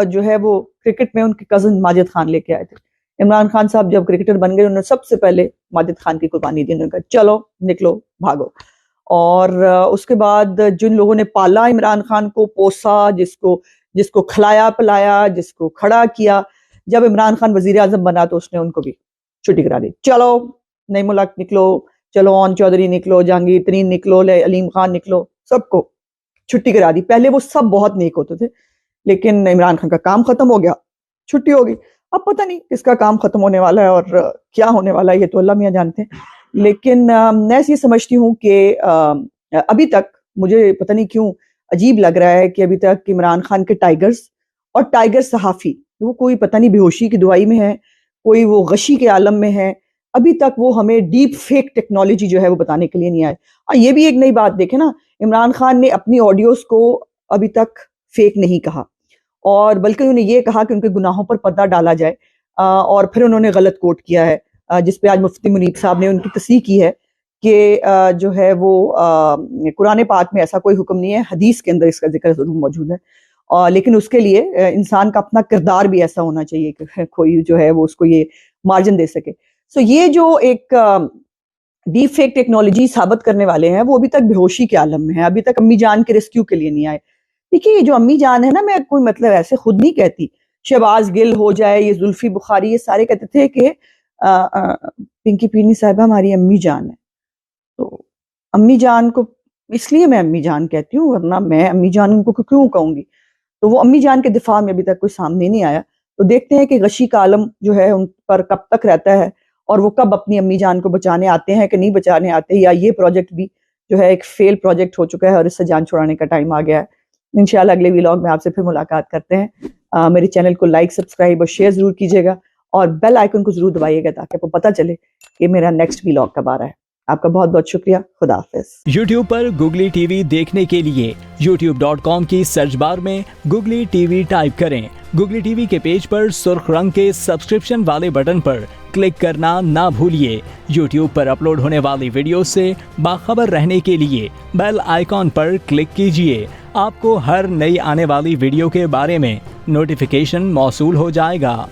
جو ہے وہ کرکٹ میں ان کے کزن ماجد خان لے کے آئے تھے. عمران خان صاحب جب کرکٹر بن گئے انہوں نے سب سے پہلے ماجد خان کی قربانی دی. انہوں نے کہا چلو نکلو بھاگو. اور اس کے بعد جن لوگوں نے پالا عمران خان کو، پوسا، جس کو کھلایا پلایا، جس کو کھڑا کیا، جب عمران خان وزیر اعظم بنا تو اس نے ان کو بھی چھٹی کرا دی. چلو نئی ملک نکلو، چلو اون چودھری نکلو، جہانگیر ترین نکلو، علیم خان نکلو، سب کو چھٹی کرا دی. پہلے وہ سب بہت نیک ہوتے تھے لیکن عمران خان کا کام ختم ہو گیا، چھٹی ہو گئی. اب پتہ نہیں کس کا کام ختم ہونے والا ہے اور کیا ہونے والا ہے، یہ تو اللہ میاں جانتے ہیں. لیکن میں یہ سمجھتی ہوں کہ ابھی تک مجھے پتہ نہیں کیوں عجیب لگ رہا ہے کہ ابھی تک عمران خان کے ٹائیگرز اور ٹائیگر صحافی وہ کوئی پتہ نہیں بے ہوشی کی دوائی میں ہے، کوئی وہ غشی کے عالم میں ہے. ابھی تک وہ ہمیں ڈیپ فیک ٹیکنالوجی جو ہے وہ بتانے کے لیے نہیں آئے. یہ بھی ایک نئی بات دیکھیں نا، عمران خان نے اپنی آڈیوز کو ابھی تک فیک نہیں کہا، اور بلکہ انہوں نے یہ کہا کہ ان کے گناہوں پر پردہ ڈالا جائے، اور پھر انہوں نے غلط کوٹ کیا ہے، جس پہ آج مفتی منیب صاحب نے ان کی تصحیح کی ہے کہ جو ہے وہ قرآن پاک میں ایسا کوئی حکم نہیں ہے، حدیث کے اندر اس کا ذکر ضرور موجود ہے، لیکن اس کے لیے انسان کا اپنا کردار بھی ایسا ہونا چاہیے کہ کوئی جو ہے وہ اس کو یہ مارجن دے سکے. سو یہ جو ایک ڈیپ فیک ٹیکنالوجی ثابت کرنے والے ہیں وہ ابھی تک بے ہوشی کے عالم میں ہیں، ابھی تک امی جان کے ریسکیو کے لیے نہیں آئے. دیکھیے یہ جو امی جان ہے نا، میں کوئی مطلب ایسے خود نہیں کہتی، شہباز گل ہو جائے، یہ زلفی بخاری، یہ سارے کہتے تھے کہ پنکی پینی صاحبہ ہماری امی جان ہے. تو امی جان کو اس لیے میں امی جان کہتی ہوں، ورنہ میں امی جان ان کو کیوں کہوں گی. تو وہ امی جان کے دفاع میں ابھی تک کوئی سامنے نہیں آیا. تو دیکھتے ہیں کہ غشی کا عالم جو ہے ان پر کب تک رہتا ہے، اور وہ کب اپنی امی جان کو بچانے آتے ہیں کہ نہیں بچانے آتے، یا یہ پروجیکٹ بھی جو ہے ایک فیل پروجیکٹ ہو چکا ہے اور اس سے جان چھڑانے کا ٹائم آ گیا ہے. انشاءاللہ اگلے ویلاگ میں آپ سے پھر ملاقات کرتے ہیں. میرے چینل کو لائک، سبسکرائب اور شیئر ضرور کیجیے گا، اور بیل آئیکن کو ضرور دبائیے گا تاکہ آپ کو پتہ چلے کہ میرا نیکسٹ ویلاگ کب آ رہا ہے. آپ کا بہت بہت شکریہ. خدا حافظ. یوٹیوب پر گوگلی ٹی وی دیکھنے کے لیے youtube.com کی سرچ بار میں گوگلی ٹی وی ٹائپ کریں. گوگلی ٹی وی کے پیج پر سرخ رنگ کے سبسکرپشن والے بٹن پر کلک کرنا نہ بھولیے. یوٹیوب پر اپلوڈ ہونے والی ویڈیو سے باخبر رہنے کے لیے بیل آئیکن پر کلک کیجیے. آپ کو ہر نئی آنے والی ویڈیو کے بارے میں نوٹیفیکیشن موصول ہو جائے گا.